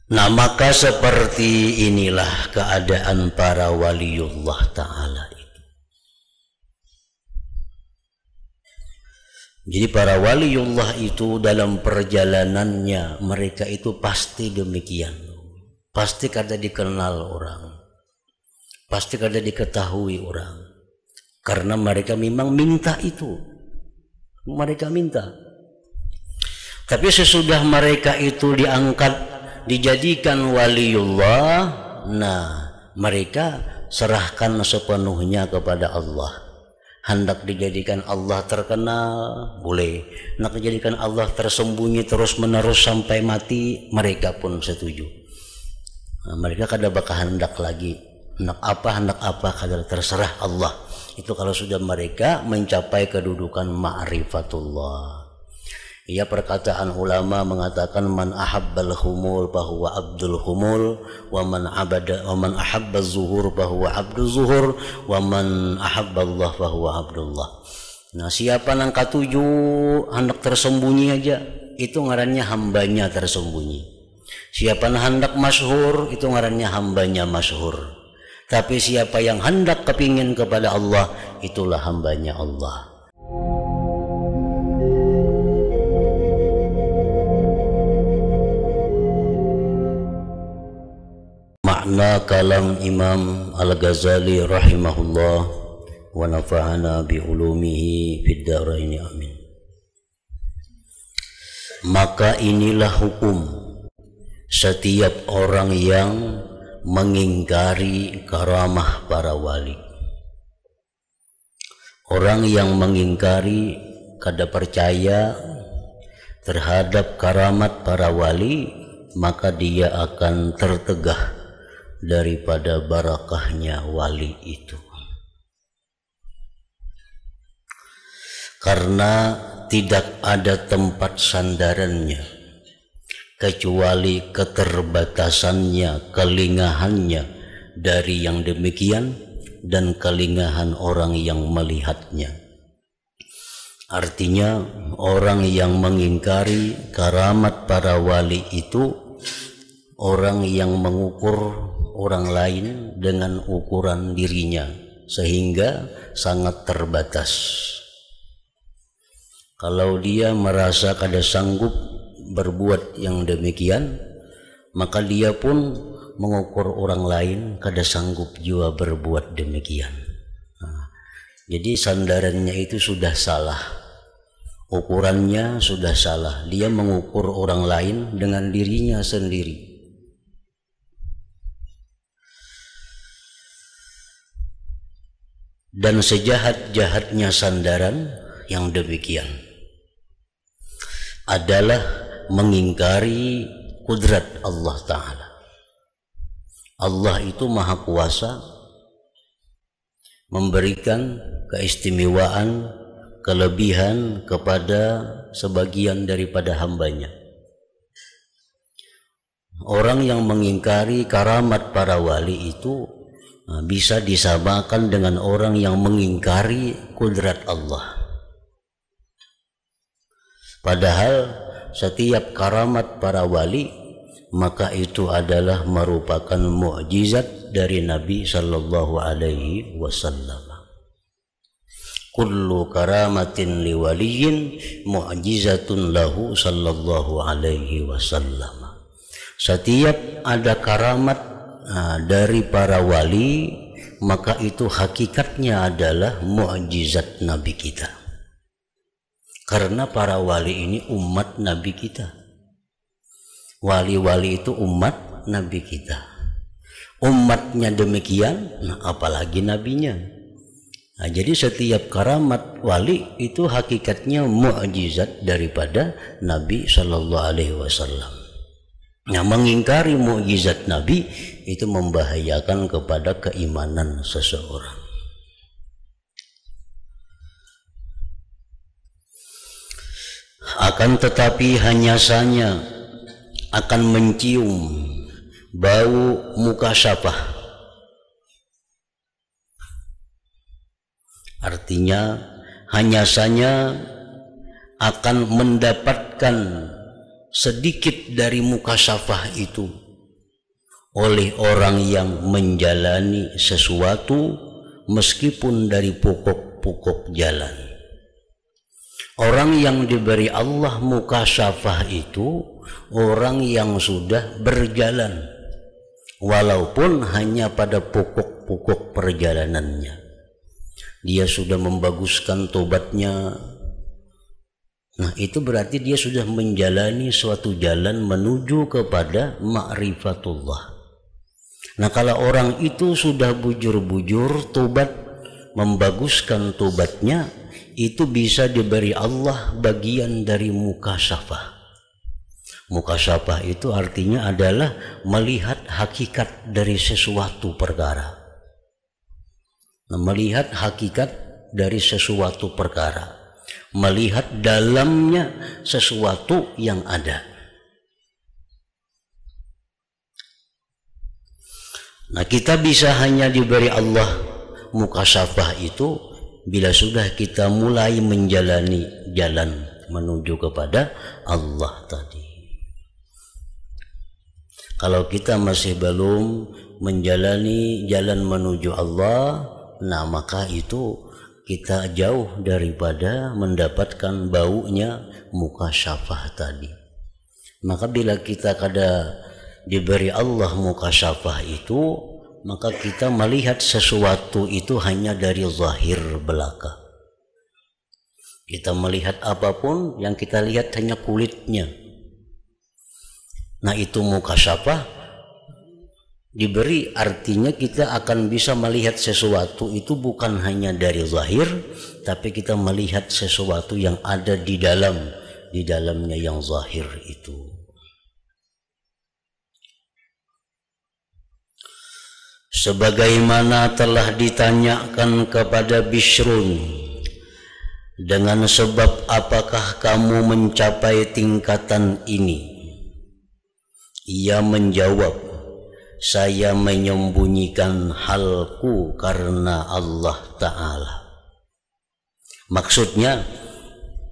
Nah, maka seperti inilah keadaan para waliullah ta'ala itu. Jadi para waliullah itu dalam perjalanannya mereka itu pasti demikian. Pasti kada dikenal orang, pasti kada diketahui orang, karena mereka memang minta itu, mereka minta. Tapi sesudah mereka itu diangkat, dijadikan waliullah, nah mereka serahkan sepenuhnya kepada Allah. Hendak dijadikan Allah terkenal, boleh. Hendak dijadikan Allah tersembunyi terus menerus sampai mati, mereka pun setuju. Nah, mereka kada bakal hendak lagi. Hendak apa kada, terserah Allah. Itu kalau sudah mereka mencapai kedudukan ma'rifatullah. Ya, perkataan ulama mengatakan man ahabbal humul fahuwa abdul humul, wa man ahabba zuhur fahuwa abdul zuhur, wa man ahabballah fahuwa abdullah. Nah, siapa nang katuju hendak tersembunyi aja, itu ngarannya hambanya tersembunyi. Siapa yang hendak masyhur, itu ngarannya hambanya masyhur. Tapi siapa yang hendak kepingin kepada Allah, itulah hambanya Allah. Makna kalam Imam Al-Ghazali rahimahullah wa nafa'ana bi ulumihi fid dharain amin. Maka inilah hukum setiap orang yang mengingkari karamah para wali. Orang yang mengingkari, kada percaya terhadap karamat para wali, maka dia akan tertegah daripada barakahnya wali itu. Karena tidak ada tempat sandarannya kecuali keterbatasannya, kelingahannya dari yang demikian dan kelingahan orang yang melihatnya. Artinya orang yang mengingkari karamat para wali itu orang yang mengukur orang lain dengan ukuran dirinya, sehingga sangat terbatas. Kalau dia merasa kada sanggup berbuat yang demikian, maka dia pun mengukur orang lain kada sanggup juga berbuat demikian. Nah, jadi sandarannya itu sudah salah, ukurannya sudah salah. Dia mengukur orang lain dengan dirinya sendiri. Dan sejahat-jahatnya sandaran yang demikian adalah mengingkari kudrat Allah Ta'ala. Allah itu maha kuasa, memberikan keistimewaan, kelebihan kepada sebagian daripada hambanya. Orang yang mengingkari karamat para wali itu bisa disamakan dengan orang yang mengingkari kudrat Allah. Padahal setiap karamat para wali, maka itu adalah merupakan mukjizat dari Nabi sallallahu alaihi wasallam. Kullu karamatin liwaliyin mu'jizatun lahu sallallahu alaihi wasallam. Setiap ada karamat dari para wali, maka itu hakikatnya adalah mukjizat Nabi kita. Karena para wali ini umat Nabi kita. Wali-wali itu umat Nabi kita. Umatnya demikian, nah apalagi nabinya. Nah, jadi setiap karamat wali itu hakikatnya mukjizat daripada Nabi sallallahu alaihi wasallam. Nah, mengingkari mukjizat Nabi itu membahayakan kepada keimanan seseorang. Akan tetapi hanya saja akan mencium bau mukasyafah. Artinya hanya saja akan mendapatkan sedikit dari mukasyafah itu, oleh orang yang menjalani sesuatu meskipun dari pokok-pokok jalan. Orang yang diberi Allah mukasyafah itu orang yang sudah berjalan walaupun hanya pada pokok-pokok perjalanannya. Dia sudah membaguskan tobatnya. Nah, itu berarti dia sudah menjalani suatu jalan menuju kepada ma'rifatullah. Nah, kalau orang itu sudah bujur-bujur tobat, membaguskan tobatnya, itu bisa diberi Allah bagian dari mukasyafah. Mukasyafah itu artinya adalah melihat hakikat dari sesuatu perkara. Nah, melihat hakikat dari sesuatu perkara, melihat dalamnya sesuatu yang ada. Nah, kita bisa hanya diberi Allah mukasyafah itu bila sudah kita mulai menjalani jalan menuju kepada Allah tadi. Kalau kita masih belum menjalani jalan menuju Allah, nah maka itu kita jauh daripada mendapatkan baunya mukasyafah tadi. Maka bila kita kada diberi Allah mukasyafah itu, maka kita melihat sesuatu itu hanya dari zahir belaka. Kita melihat apapun yang kita lihat hanya kulitnya. Nah, itu mukasyafah diberi artinya kita akan bisa melihat sesuatu itu bukan hanya dari zahir, tapi kita melihat sesuatu yang ada di dalamnya yang zahir itu. Sebagaimana telah ditanyakan kepada Bishrun, dengan sebab apakah kamu mencapai tingkatan ini? Ia menjawab, saya menyembunyikan halku karena Allah Ta'ala. Maksudnya,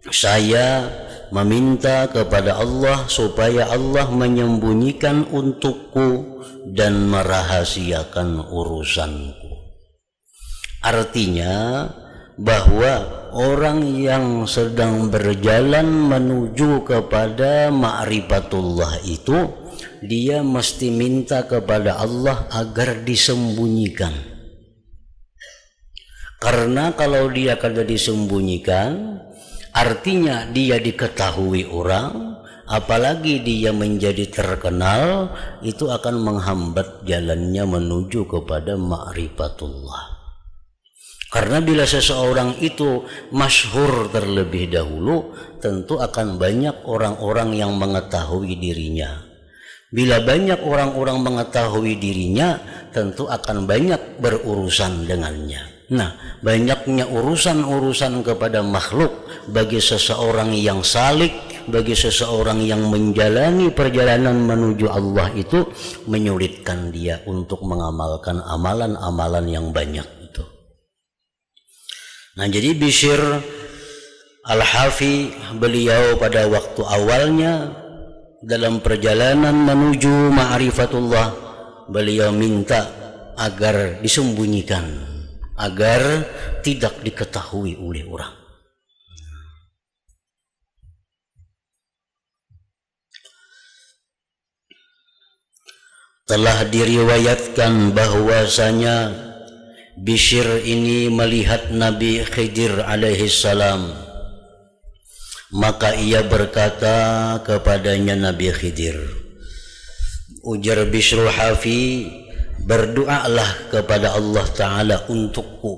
saya meminta kepada Allah supaya Allah menyembunyikan untukku dan merahasiakan urusanku. Artinya bahwa orang yang sedang berjalan menuju kepada ma'rifatullah itu, dia mesti minta kepada Allah agar disembunyikan. Karena kalau dia kada disembunyikan, artinya dia diketahui orang, apalagi dia menjadi terkenal, itu akan menghambat jalannya menuju kepada ma'rifatullah. Karena bila seseorang itu masyhur terlebih dahulu, tentu akan banyak orang-orang yang mengetahui dirinya. Bila banyak orang-orang mengetahui dirinya, tentu akan banyak berurusan dengannya. Nah, banyaknya urusan-urusan kepada makhluk bagi seseorang yang salik, bagi seseorang yang menjalani perjalanan menuju Allah itu menyulitkan dia untuk mengamalkan amalan-amalan yang banyak itu. Nah, jadi Bishr Al-Hafi, beliau pada waktu awalnya dalam perjalanan menuju ma'rifatullah, beliau minta agar disembunyikan, agar tidak diketahui oleh orang. Telah diriwayatkan bahwasanya Bishr ini melihat Nabi Khidir alaihi salam, maka ia berkata kepadanya Nabi Khidir, ujar Bishr Hafi, berdoalah kepada Allah Ta'ala untukku.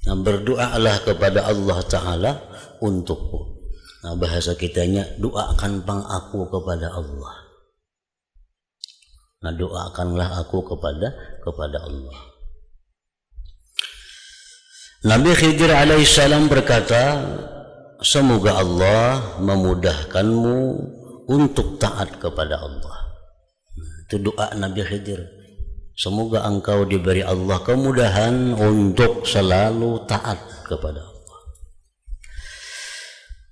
Nah, berdoalah kepada Allah Ta'ala untukku. Nah, bahasa kitanya, doakan pang aku kepada Allah. Nah, doakanlah aku kepada Allah. Nabi Khidir alaihissalam berkata, semoga Allah memudahkanmu untuk taat kepada Allah. Nah, itu doa Nabi Khidir. Semoga engkau diberi Allah kemudahan untuk selalu taat kepada Allah.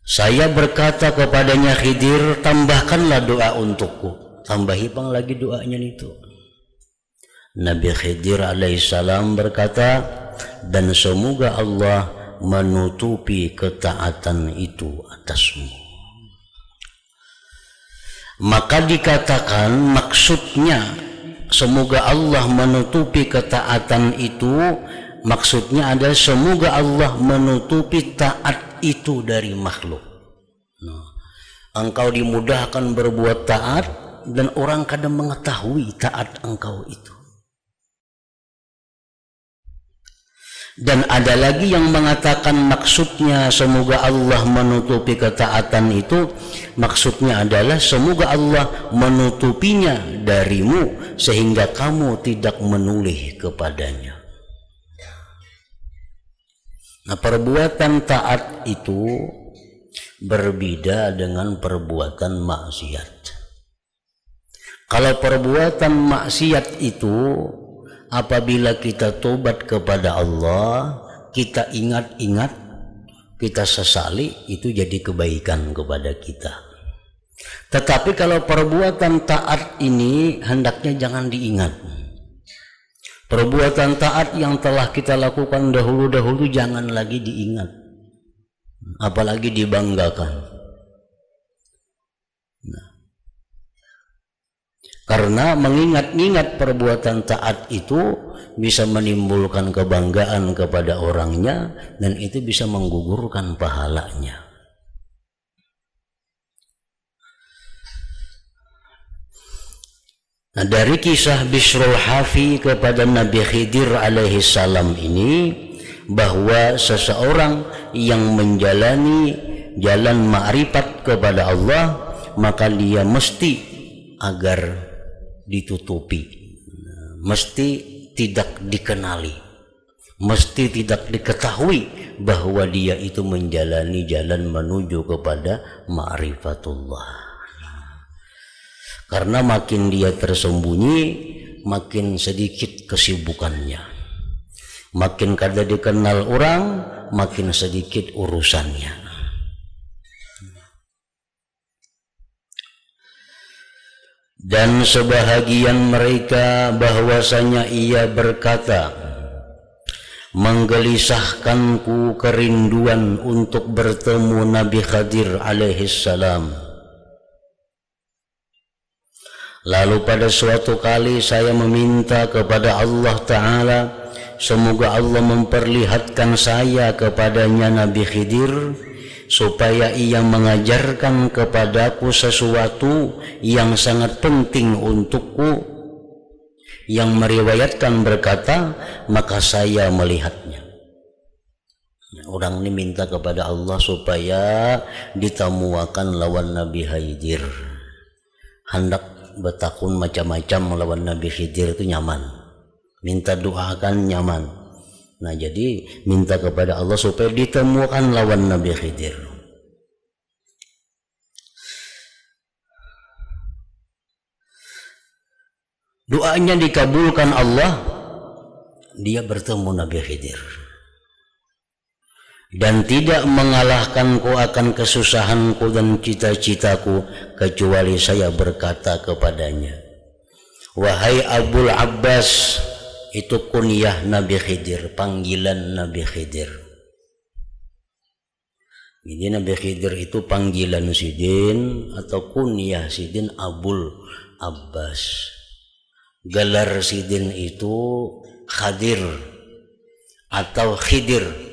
Saya berkata kepadanya, Khidir, tambahkanlah doa untukku. Tambahi pang lagi doanya itu. Nabi Khidir alaihissalam berkata, dan semoga Allah menutupi ketaatan itu atasmu. Maka dikatakan maksudnya semoga Allah menutupi ketaatan itu, maksudnya adalah semoga Allah menutupi taat itu dari makhluk. Nah, engkau dimudahkan berbuat taat dan orang kadang mengetahui taat engkau itu. Dan ada lagi yang mengatakan maksudnya semoga Allah menutupi ketaatan itu, maksudnya adalah semoga Allah menutupinya darimu sehingga kamu tidak menoleh kepadanya. Nah, perbuatan taat itu berbeda dengan perbuatan maksiat. Kalau perbuatan maksiat itu apabila kita tobat kepada Allah, kita ingat-ingat, kita sesali, itu jadi kebaikan kepada kita. Tetapi kalau perbuatan taat ini hendaknya jangan diingat. Perbuatan taat yang telah kita lakukan dahulu-dahulu jangan lagi diingat, apalagi dibanggakan. Nah, karena mengingat-ingat perbuatan taat itu bisa menimbulkan kebanggaan kepada orangnya dan itu bisa menggugurkan pahalanya. Nah, dari kisah Bishrul Hafi kepada Nabi Khidir alaihissalam ini, bahwa seseorang yang menjalani jalan ma'rifat kepada Allah, maka dia mesti agar ditutupi, mesti tidak dikenali, mesti tidak diketahui bahwa dia itu menjalani jalan menuju kepada ma'rifatullah. Karena makin dia tersembunyi, makin sedikit kesibukannya. Makin kada dikenal orang, makin sedikit urusannya. Dan sebahagian mereka bahwasanya ia berkata, menggelisahkanku kerinduan untuk bertemu Nabi Khidir alaihissalam. Lalu pada suatu kali saya meminta kepada Allah Ta'ala, semoga Allah memperlihatkan saya kepadanya Nabi Khidir, supaya ia mengajarkan kepadaku sesuatu yang sangat penting untukku. Yang meriwayatkan berkata, maka saya melihatnya. Orang ini minta kepada Allah supaya ditamuakan lawan Nabi Khidir. Hendak bertakun macam-macam melawan Nabi Khidir itu nyaman, minta doakan nyaman. Nah, jadi minta kepada Allah supaya ditemukan lawan Nabi Khidir. Doanya dikabulkan Allah, dia bertemu Nabi Khidir. Dan tidak mengalahkanku akan kesusahanku dan cita-citaku, kecuali saya berkata kepadanya, wahai Abul Abbas, itu kunyah Nabi Khidir, panggilan Nabi Khidir. Jadi Nabi Khidir itu panggilan Sidin atau kunyah Sidin Abul Abbas. Gelar Sidin itu Khadir atau Khidir.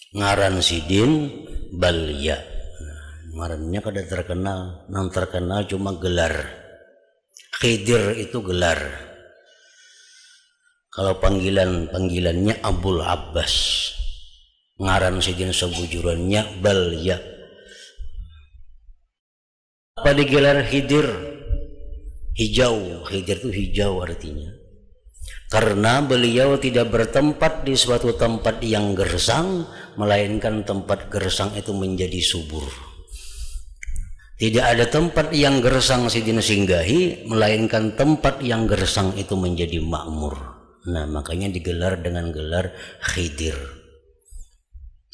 Ngaran Sidin Balya. Ngarannya kada terkenal, yang terkenal cuma gelar. Khidir itu gelar. Kalau panggilannya Abul Abbas. Ngaran Sidin sebujurannya Balya. Apa digelar Khidir? Hijau. Khidir itu hijau artinya. Karena beliau tidak bertempat di suatu tempat yang gersang, melainkan tempat gersang itu menjadi subur. Tidak ada tempat yang gersang Sidin singgahi, melainkan tempat yang gersang itu menjadi makmur. Nah, makanya digelar dengan gelar Khidir.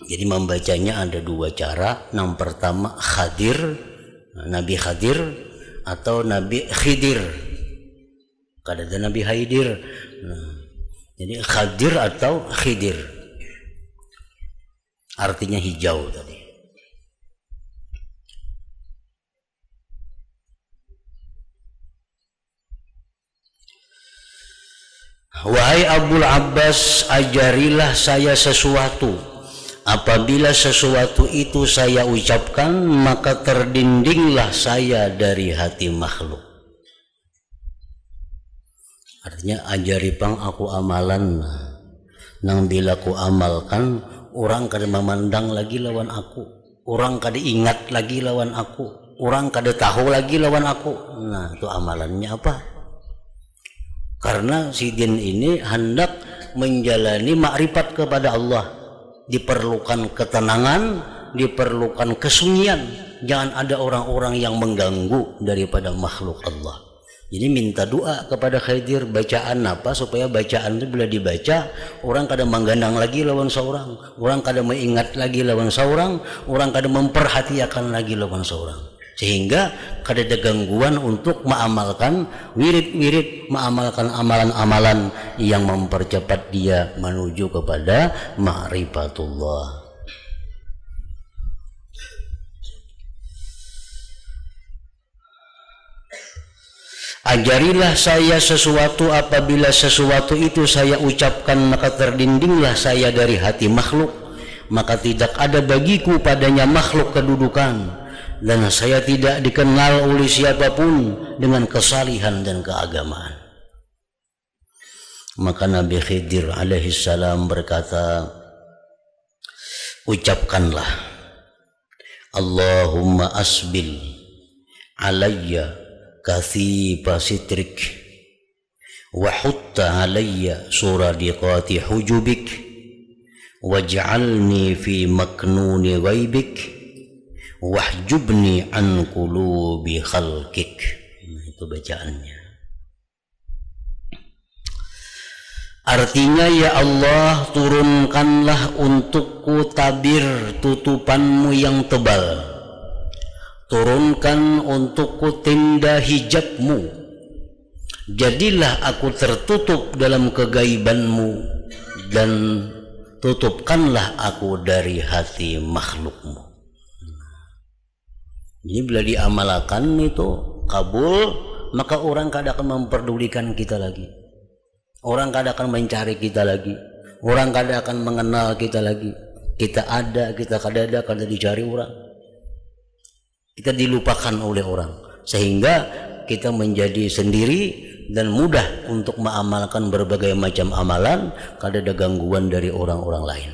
Jadi membacanya ada dua cara. Yang pertama Khadir, Nabi Khadir atau Nabi Khidir. Kada ada Nabi Haidir. Jadi Khadir atau Khidir. Artinya hijau tadi. Wahai Abul Abbas, ajarilah saya sesuatu. Apabila sesuatu itu saya ucapkan, maka terdindinglah saya dari hati makhluk. Artinya ajari pang aku amalan. Nang bila ku amalkan, orang kada memandang lagi lawan aku. Orang kada ingat lagi lawan aku. Orang kada tahu lagi lawan aku. Nah, itu amalannya apa? Karena si jin ini hendak menjalani makrifat kepada Allah. Diperlukan ketenangan, diperlukan kesunyian. Jangan ada orang-orang yang mengganggu daripada makhluk Allah. Jadi minta doa kepada Khidir, bacaan apa supaya bacaan itu bila dibaca orang kada menggandang lagi lawan seorang, orang kada mengingat lagi lawan seorang, orang kada memperhatikan lagi lawan seorang. Sehingga kada ada gangguan untuk mengamalkan wirid-wirid, mengamalkan amalan-amalan yang mempercepat dia menuju kepada ma'rifatullah. Ajarilah saya sesuatu, apabila sesuatu itu saya ucapkan maka terdindinglah saya dari hati makhluk, maka tidak ada bagiku padanya makhluk kedudukan, dan saya tidak dikenal oleh siapapun dengan kesalihan dan keagamaan. Maka Nabi Khidir alaihissalam berkata, ucapkanlah, Allahumma asbil alayya kathiba sitrik wa hutta alayya suradiqati hujubik waj'alni fi maknuni ghaibik wahjubni an qulubi khalqik. Itu bacaannya. Artinya, ya Allah, turunkanlah untukku tabir tutupanmu yang tebal. Turunkan untukku tenda hijabmu. Jadilah aku tertutup dalam kegaibanmu, dan tutupkanlah aku dari hati makhlukmu. Jadi bila diamalkan itu kabul, maka orang kada akan memperdulikan kita lagi. Orang kada akan mencari kita lagi. Orang kada akan mengenal kita lagi. Kita ada, kita kada ada, kada dicari orang. Kita dilupakan oleh orang, sehingga kita menjadi sendiri dan mudah untuk mengamalkan berbagai macam amalan, kada ada gangguan dari orang-orang lain.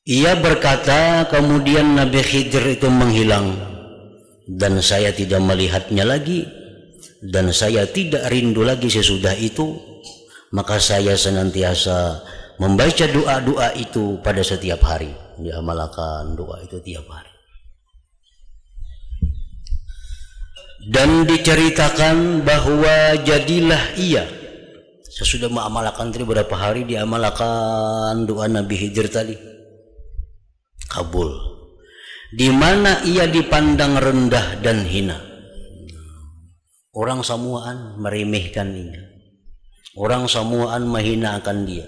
Ia berkata, kemudian Nabi Khidir itu menghilang, dan saya tidak melihatnya lagi, dan saya tidak rindu lagi sesudah itu. Maka saya senantiasa membaca doa-doa itu pada setiap hari. Diamalkan doa itu tiap hari. Dan diceritakan bahwa jadilah ia, sesudah mengamalkan tadi beberapa hari, diamalkan doa Nabi Khidir tadi, kabul. Di mana ia dipandang rendah dan hina. Orang samuaan meremehkan dia. Orang samuaan menghinakan dia.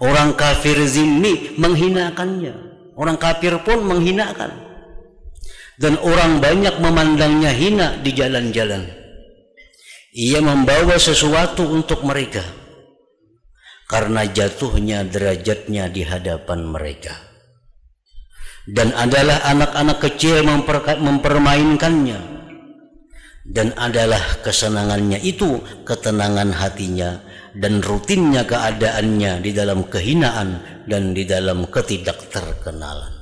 Orang kafir zimmi menghinakannya. Orang kafir pun menghinakan. Dan orang banyak memandangnya hina di jalan-jalan. Ia membawa sesuatu untuk mereka, karena jatuhnya derajatnya di hadapan mereka. Dan adalah anak-anak kecil mempermainkannya. Dan adalah kesenangannya itu ketenangan hatinya, dan rutinnya keadaannya di dalam kehinaan dan di dalam ketidakterkenalan.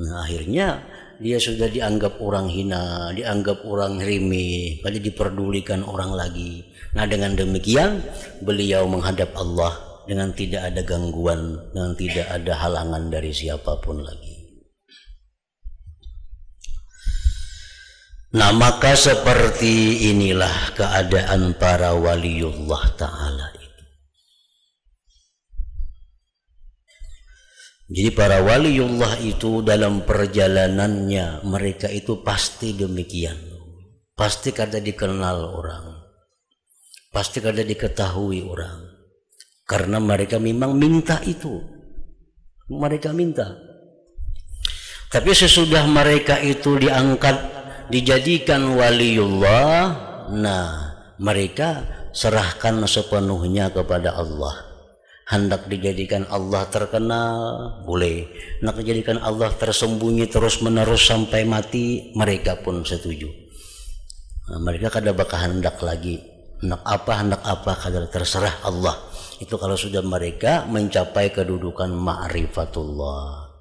Nah, akhirnya dia sudah dianggap orang hina, dianggap orang remeh, pada diperdulikan orang lagi. Nah, dengan demikian beliau menghadap Allah dengan tidak ada gangguan, dengan tidak ada halangan dari siapapun lagi. Nah, maka seperti inilah keadaan para waliullah ta'ala itu. Jadi para waliullah itu dalam perjalanannya mereka itu pasti demikian. Pasti kada dikenal orang. Pasti kada diketahui orang. Karena mereka memang minta itu. Mereka minta. Tapi sesudah mereka itu diangkat, dijadikan waliullah, nah mereka serahkan sepenuhnya kepada Allah. Hendak dijadikan Allah terkenal, boleh. Hendak dijadikan Allah tersembunyi terus menerus sampai mati, mereka pun setuju. Nah, mereka kada bakal hendak lagi. Hendak apa kada terserah Allah. Itu kalau sudah mereka mencapai kedudukan ma'rifatullah.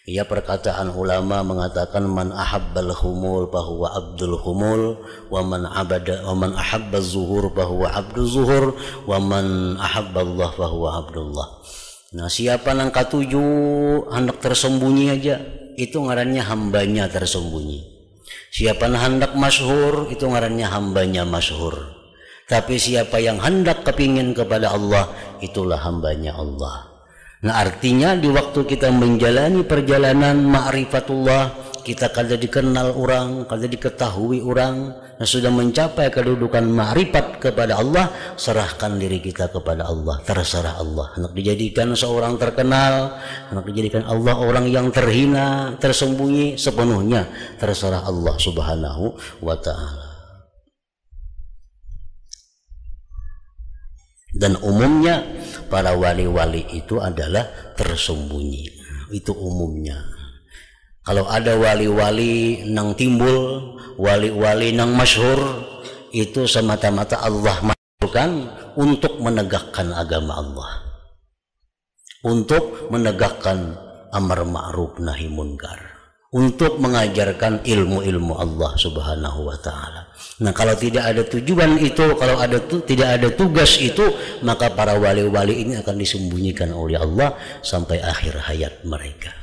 Ya, perkataan ulama mengatakan man ahabbal humul fahuwa abdul humul wa man ahabba zuhur fahuwa abdul zuhur wa man ahabballah fahuwa abdullah. Nah, siapa nang katuju hendak tersembunyi aja, itu ngarannya hambanya tersembunyi. Siapa nang hendak masyhur, itu ngarannya hambanya masyhur. Tapi siapa yang hendak kepingin kepada Allah, itulah hambanya Allah. Nah, artinya di waktu kita menjalani perjalanan ma'rifatullah, kita kada dikenal orang, kada diketahui orang, nah sudah mencapai kedudukan ma'rifat kepada Allah, serahkan diri kita kepada Allah, terserah Allah. Hendak dijadikan seorang terkenal, hendak dijadikan Allah orang yang terhina, tersembunyi, sepenuhnya terserah Allah Subhanahu wa ta'ala. Dan umumnya para wali-wali itu adalah tersembunyi. Itu umumnya. Kalau ada wali-wali nang timbul, wali-wali nang masyhur, itu semata-mata Allah masukkan untuk menegakkan agama Allah, untuk menegakkan amar ma'ruf nahi munkar, untuk mengajarkan ilmu-ilmu Allah Subhanahu wa ta'ala. Nah, kalau tidak ada tujuan itu, kalau tidak ada tugas itu, maka para wali-wali ini akan disembunyikan oleh Allah sampai akhir hayat mereka.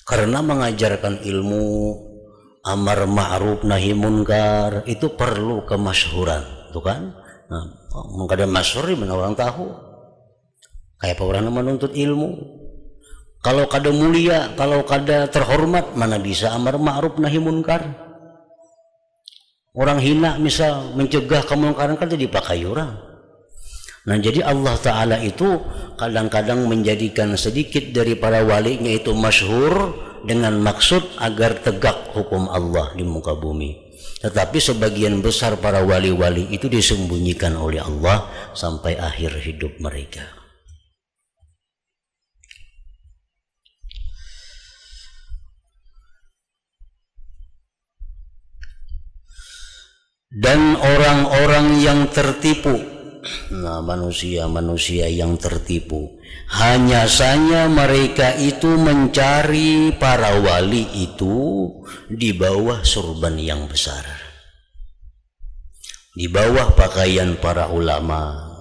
Karena mengajarkan ilmu amar ma'ruf nahi munkar itu perlu kemasyhuran, tuh kan? Nah, mengkada masyhur mana orang tahu. Kayak apa orang menuntut ilmu? Kalau kada mulia, kalau kada terhormat, mana bisa amar ma'ruf nahi munkar? Orang hina misal mencegah kemungkaran kan dipakai orang. Nah, jadi Allah Ta'ala itu kadang-kadang menjadikan sedikit dari para walinya itu masyhur dengan maksud agar tegak hukum Allah di muka bumi. Tetapi sebagian besar para wali-wali itu disembunyikan oleh Allah sampai akhir hidup mereka. Dan orang-orang yang tertipu, nah manusia-manusia yang tertipu, hanya saja mereka itu mencari para wali itu di bawah surban yang besar, di bawah pakaian para ulama,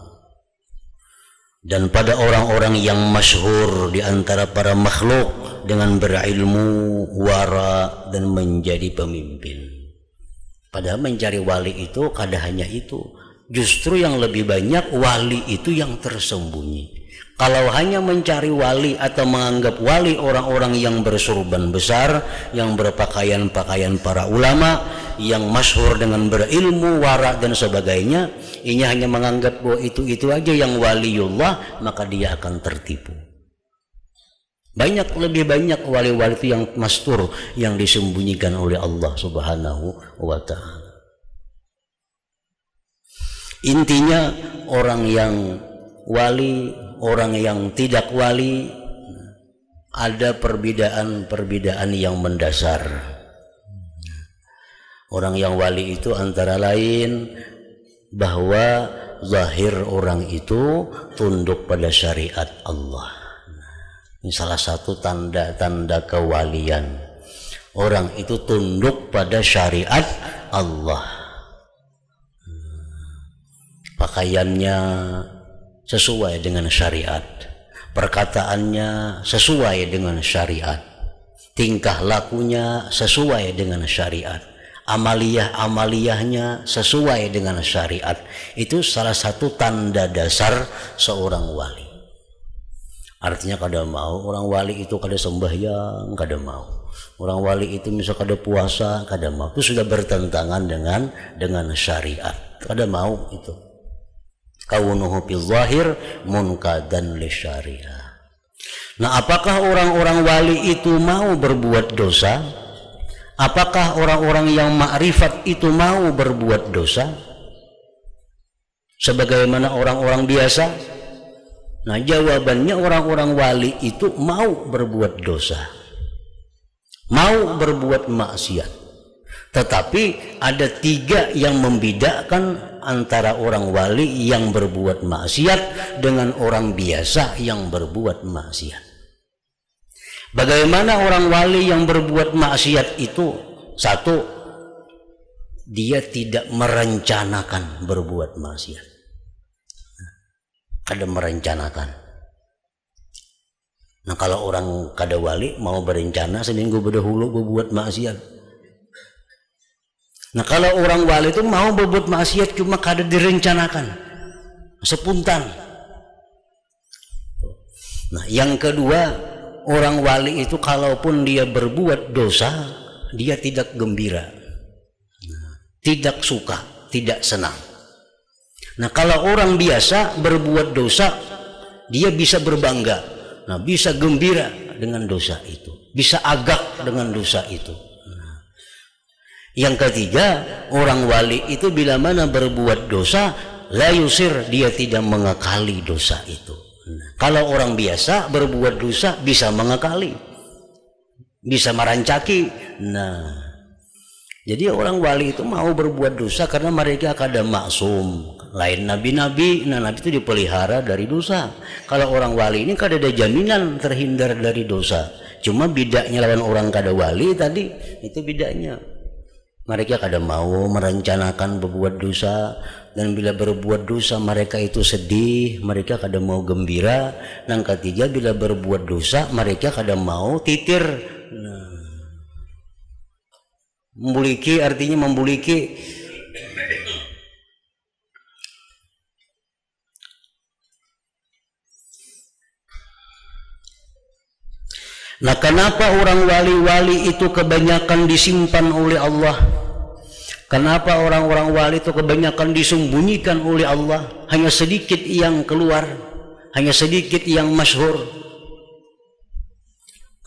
dan pada orang-orang yang masyhur di antara para makhluk dengan berilmu, wara, dan menjadi pemimpin. Padahal mencari wali itu kada hanya itu, justru yang lebih banyak wali itu yang tersembunyi. Kalau hanya mencari wali atau menganggap wali orang-orang yang bersurban besar, yang berpakaian-pakaian para ulama, yang masyhur dengan berilmu, wara dan sebagainya, ini hanya menganggap bahwa itu aja yang waliullah, maka dia akan tertipu. Lebih banyak wali-wali itu yang mastur, yang disembunyikan oleh Allah Subhanahu wa ta'ala. Intinya orang yang wali, orang yang tidak wali, ada perbedaan yang mendasar. Orang yang wali itu antara lain bahwa zahir orang itu tunduk pada syariat Allah. Ini salah satu tanda-tanda kewalian. Orang itu tunduk pada syariat Allah. Pakaiannya sesuai dengan syariat, perkataannya sesuai dengan syariat, tingkah lakunya sesuai dengan syariat, amaliyahnya sesuai dengan syariat. Itu salah satu tanda dasar seorang wali. Artinya kada mau orang wali itu kada sembahyang, kada mau. Orang wali itu misal kada puasa, kada mau. Itu sudah bertentangan dengan syariat. Kada mau itu. Kaunuhu fil zahir munkadan li syariah. Nah, apakah orang-orang wali itu mau berbuat dosa? Apakah orang-orang yang makrifat itu mau berbuat dosa? Sebagaimana orang-orang biasa? Nah, jawabannya orang-orang wali itu mau berbuat dosa, mau berbuat maksiat. Tetapi ada 3 yang membedakan antara orang wali yang berbuat maksiat dengan orang biasa yang berbuat maksiat. Bagaimana orang wali yang berbuat maksiat itu? 1, dia tidak merencanakan berbuat maksiat. Kada merencanakan. Nah, kalau orang kada wali mau berencana seminggu berdahulu berbuat maksiat. Nah, kalau orang wali itu mau berbuat maksiat cuma kada direncanakan, spontan. Nah, yang kedua, orang wali itu kalaupun dia berbuat dosa, dia tidak gembira, tidak suka, tidak senang. Nah, kalau orang biasa berbuat dosa, dia bisa berbangga, nah, bisa gembira dengan dosa itu, bisa agak dengan dosa itu. Nah, yang ketiga, orang wali itu bila mana berbuat dosa, la yusir, dia tidak mengakali dosa itu. Nah, kalau orang biasa berbuat dosa bisa mengakali, bisa merancaki. Nah, jadi orang wali itu mau berbuat dosa karena mereka kada maksum. Lain nabi-nabi, nah nabi itu dipelihara dari dosa. Kalau orang wali ini kada ada jaminan terhindar dari dosa. Cuma bedanya lawan orang kada wali tadi, itu bedanya. Mereka kada mau merencanakan berbuat dosa, dan bila berbuat dosa mereka itu sedih, mereka kada mau gembira. Dan ketiga, bila berbuat dosa mereka kada mau titir. Nah, membuliki artinya membuliki. Nah, kenapa orang wali-wali itu kebanyakan disimpan oleh Allah? Kenapa orang-orang wali itu kebanyakan disembunyikan oleh Allah? Hanya sedikit yang keluar, hanya sedikit yang masyhur.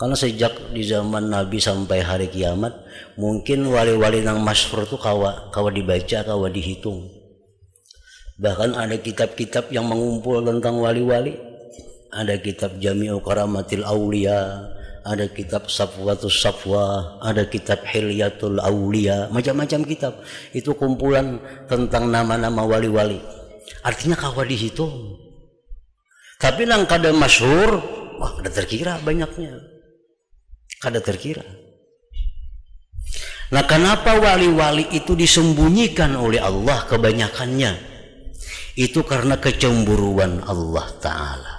Karena sejak di zaman Nabi sampai hari kiamat, mungkin wali-wali yang masyhur itu kawa dibaca, kawa dihitung. Bahkan ada kitab-kitab yang mengumpul tentang wali-wali. Ada kitab Jami'u Karamatil Aulia, ada kitab Safwatus Safwa, ada kitab Hilyatul Aulia, macam-macam kitab. Itu kumpulan tentang nama-nama wali-wali. Artinya kawa dihitung. Tapi nang kada masyhur, wah kada terkira banyaknya. Kada terkira. Nah, kenapa wali-wali itu disembunyikan oleh Allah kebanyakannya? Itu karena kecemburuan Allah Ta'ala.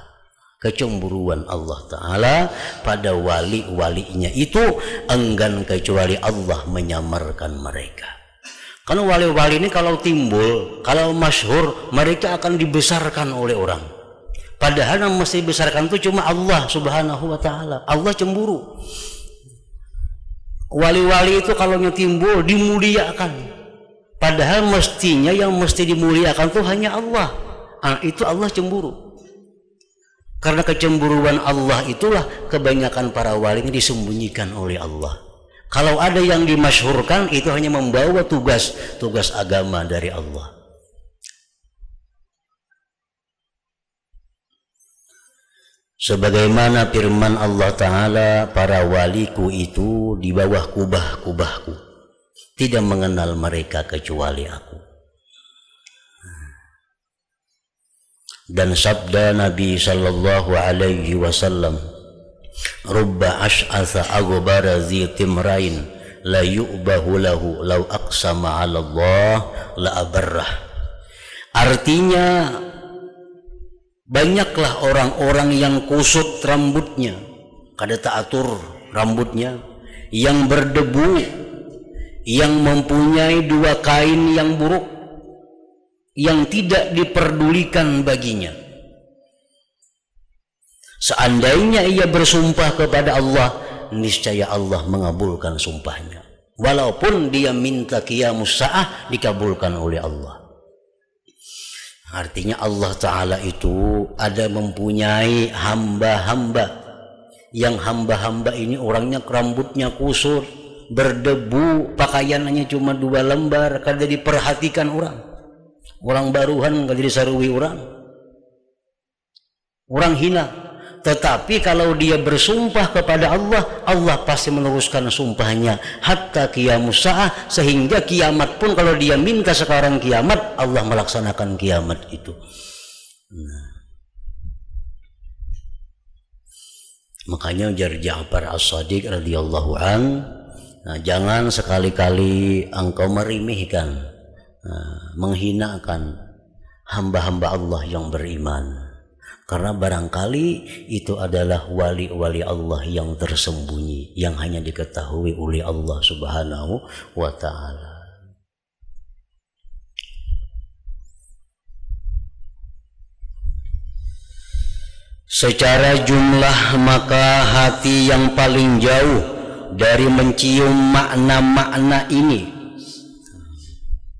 Kecemburuan Allah Ta'ala pada wali-walinya itu enggan kecuali Allah menyamarkan mereka. Karena wali-wali ini kalau timbul, kalau masyhur, mereka akan dibesarkan oleh orang. Padahal yang mesti dibesarkan itu cuma Allah Subhanahu wa Ta'ala. Allah cemburu. Wali-wali itu kalau timbul dimuliakan. Padahal mestinya yang mesti dimuliakan itu hanya Allah. Nah, itu Allah cemburu. Karena kecemburuan Allah itulah kebanyakan para wali ini disembunyikan oleh Allah. Kalau ada yang dimasyhurkan, itu hanya membawa tugas agama dari Allah. Sebagaimana firman Allah Ta'ala, para waliku itu di bawah kubah-kubahku, tidak mengenal mereka kecuali aku. Dan sabda Nabi sallallahu alaihi wasallam, rubba ash'atha aghbara zi timrain la yu'bahu lahu law aqsama 'ala Allah la abarrah. Artinya, banyaklah orang-orang yang kusut rambutnya, kada teratur rambutnya, yang berdebu, yang mempunyai 2 kain yang buruk, yang tidak diperdulikan baginya. Seandainya ia bersumpah kepada Allah, niscaya Allah mengabulkan sumpahnya. Walaupun dia minta qiyamus sa'ah, dikabulkan oleh Allah. Artinya Allah Ta'ala itu ada mempunyai hamba-hamba, yang hamba-hamba ini orangnya rambutnya kusut, berdebu, pakaiannya cuma 2 lembar, kada diperhatikan orang baruhan kada disarui orang hina. Tetapi kalau dia bersumpah kepada Allah, Allah pasti meneruskan sumpahnya hatta qiyamus sa'ah, sehingga kiamat pun kalau dia minta sekarang kiamat, Allah melaksanakan kiamat itu. Makanya ujar Ja'far As-Shadiq radhiyallahu an, jangan sekali-kali engkau meremehkan, menghinakan hamba-hamba Allah yang beriman. Karena barangkali itu adalah wali-wali Allah yang tersembunyi, yang hanya diketahui oleh Allah Subhanahu wa Ta'ala. Secara jumlah maka hati yang paling jauh dari mencium makna-makna ini,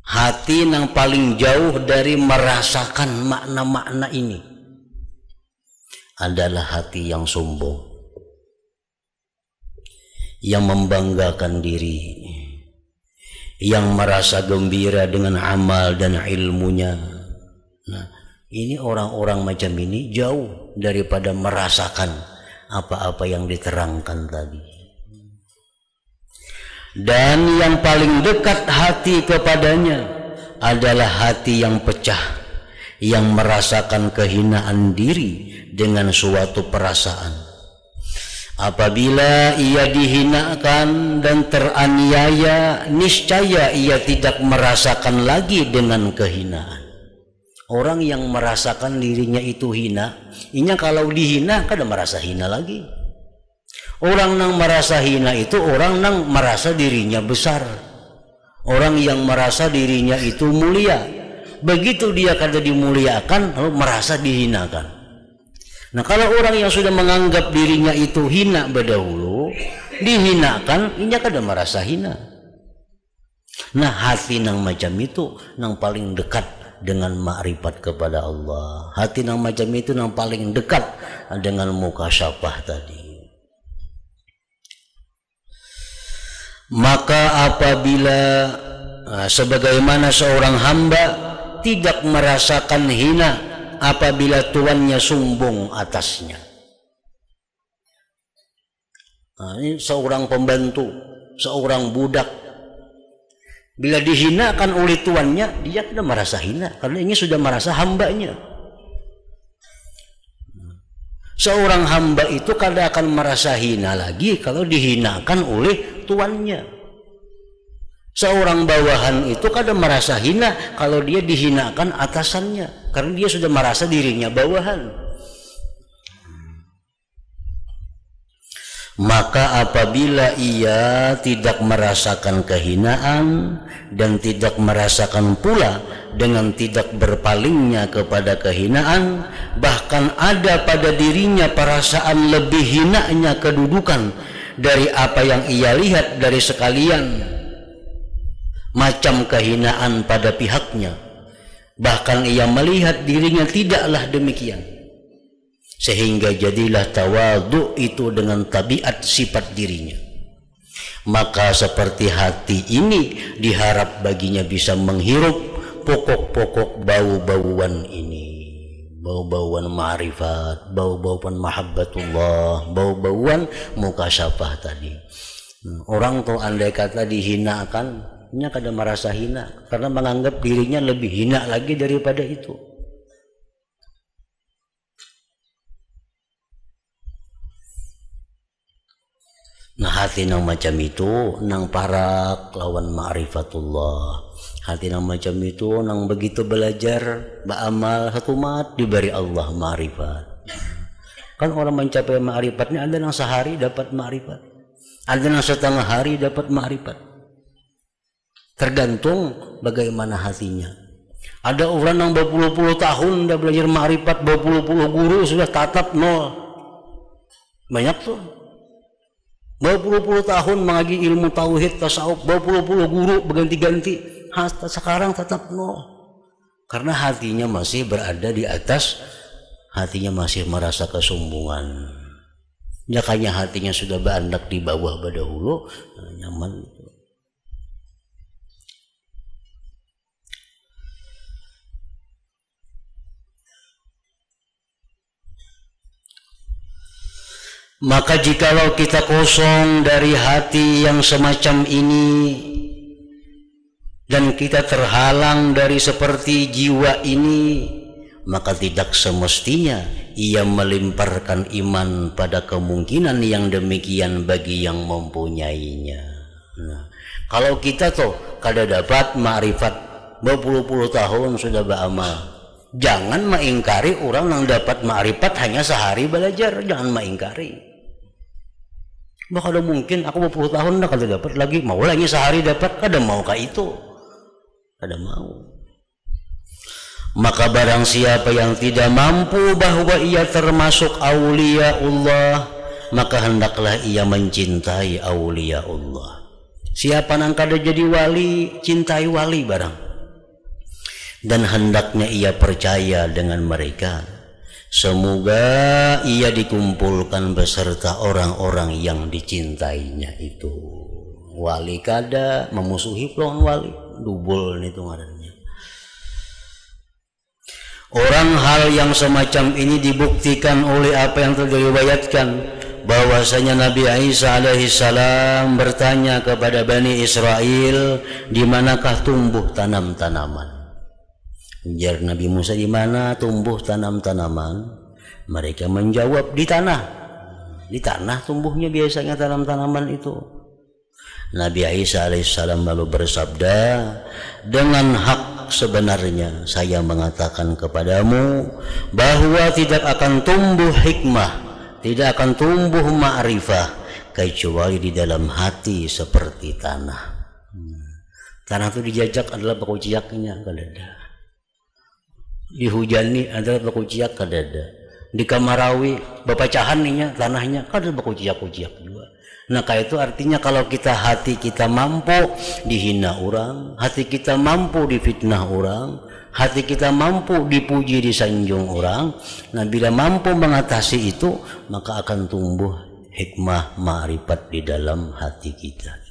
hati yang paling jauh dari merasakan makna-makna ini adalah hati yang sombong, yang membanggakan diri, yang merasa gembira dengan amal dan ilmunya. Nah, ini orang-orang macam ini jauh daripada merasakan apa-apa yang diterangkan tadi. Dan yang paling dekat hati kepadanya adalah hati yang pecah, yang merasakan kehinaan diri dengan suatu perasaan. Apabila ia dihinakan dan teraniaya, niscaya ia tidak merasakan lagi dengan kehinaan. Orang yang merasakan dirinya itu hina, inya kalau dihina kada merasa hina lagi. Orang yang merasa hina itu orang yang merasa dirinya besar, orang yang merasa dirinya itu mulia. Begitu dia kada dimuliakan, lalu merasa dihinakan. Nah, kalau orang yang sudah menganggap dirinya itu hina berdahulu, dihinakan, inya kada merasa hina. Nah, hati nang macam itu nang paling dekat dengan makrifat kepada Allah. Hati nang macam itu nang paling dekat dengan mukasyafah tadi. Maka apabila sebagaimana seorang hamba tidak merasakan hina apabila tuannya sombong atasnya. Ini seorang pembantu, seorang budak, bila dihinakan oleh tuannya, dia tidak merasa hina karena ini sudah merasa hambanya. Seorang hamba itu kada akan merasa hina lagi kalau dihinakan oleh tuannya. Seorang bawahan itu kadang merasa hina kalau dia dihinakan atasannya, karena dia sudah merasa dirinya bawahan. Maka apabila ia tidak merasakan kehinaan dan tidak merasakan pula dengan tidak berpalingnya kepada kehinaan, bahkan ada pada dirinya perasaan lebih hinanya kedudukan dari apa yang ia lihat dari sekalian macam kehinaan pada pihaknya, bahkan ia melihat dirinya tidaklah demikian, sehingga jadilah tawadhu itu dengan tabiat sifat dirinya. Maka seperti hati ini diharap baginya bisa menghirup pokok-pokok bau-bauan ini, bau-bauan ma'rifat, bau-bauan mahabbatullah, bau-bauan mukasyafah tadi. Orang tuh andai kata dihinakan, nya kada merasa hina karena menganggap dirinya lebih hina lagi daripada itu. Nah, hati nang macam itu nang parak lawan ma'rifatullah. Hati nang macam itu nang begitu belajar beramal satu mat diberi Allah ma'rifat. Kan orang mencapai ma'rifatnya ada nang sehari dapat ma'rifat, ada nang setengah hari dapat ma'rifat. Tergantung bagaimana hatinya. Ada orang yang berpuluh-puluh tahun udah belajar ma'rifat, berpuluh-puluh guru sudah tatap nol. Banyak tuh. Berpuluh-puluh tahun mengaji ilmu tauhid, tasawuf, berpuluh-puluh guru berganti-ganti, sekarang tetap nol. Karena hatinya masih berada di atas, hatinya masih merasa kesombongan. Jakanya hatinya sudah berandak di bawah badahulu, nyaman. Maka jikalau kita kosong dari hati yang semacam ini dan kita terhalang dari seperti jiwa ini, maka tidak semestinya ia melemparkan iman pada kemungkinan yang demikian bagi yang mempunyainya. Nah, kalau kita tuh kada dapat ma'rifat berpuluh-puluh tahun sudah beramal, jangan mengingkari orang yang dapat ma'rifat hanya sehari belajar, jangan mengingkari. Bahkan mungkin aku berpuluh tahun dah kalau dapat lagi, mau lagi sehari dapat, kada mau kah itu, kada mau. Maka barang siapa yang tidak mampu bahwa ia termasuk aulia Allah, maka hendaklah ia mencintai aulia Allah. Siapa yang kada jadi wali, cintai wali barang. Dan hendaknya ia percaya dengan mereka. Semoga ia dikumpulkan beserta orang-orang yang dicintainya itu. Wali kada memusuhi lawan wali, dubul itu ngarannya. Orang hal yang semacam ini dibuktikan oleh apa yang telah diriwayatkan, bahwasanya Nabi Isa alaihissalam bertanya kepada Bani Israel, di manakah tumbuh tanam-tanaman? Ujar Nabi Musa, di mana tumbuh tanam-tanaman? Mereka menjawab, di tanah. Di tanah tumbuhnya biasanya tanam-tanaman itu. Nabi Isa alaihissalam lalu bersabda, dengan hak sebenarnya saya mengatakan kepadamu bahwa tidak akan tumbuh hikmah, tidak akan tumbuh ma'rifah kecuali di dalam hati seperti tanah. Tanah itu dijajak adalah bakuciaknya, kadada. Dihujani adalah bakuciak, kadada. Di Kamarawi bapacahan ninya tanahnya, kadada bakuciak-kuciak juga. Nah kayak itu artinya kalau kita hati kita mampu dihina orang, hati kita mampu difitnah orang, hati kita mampu dipuji disanjung orang, nah bila mampu mengatasi itu maka akan tumbuh hikmah ma'rifat di dalam hati kita.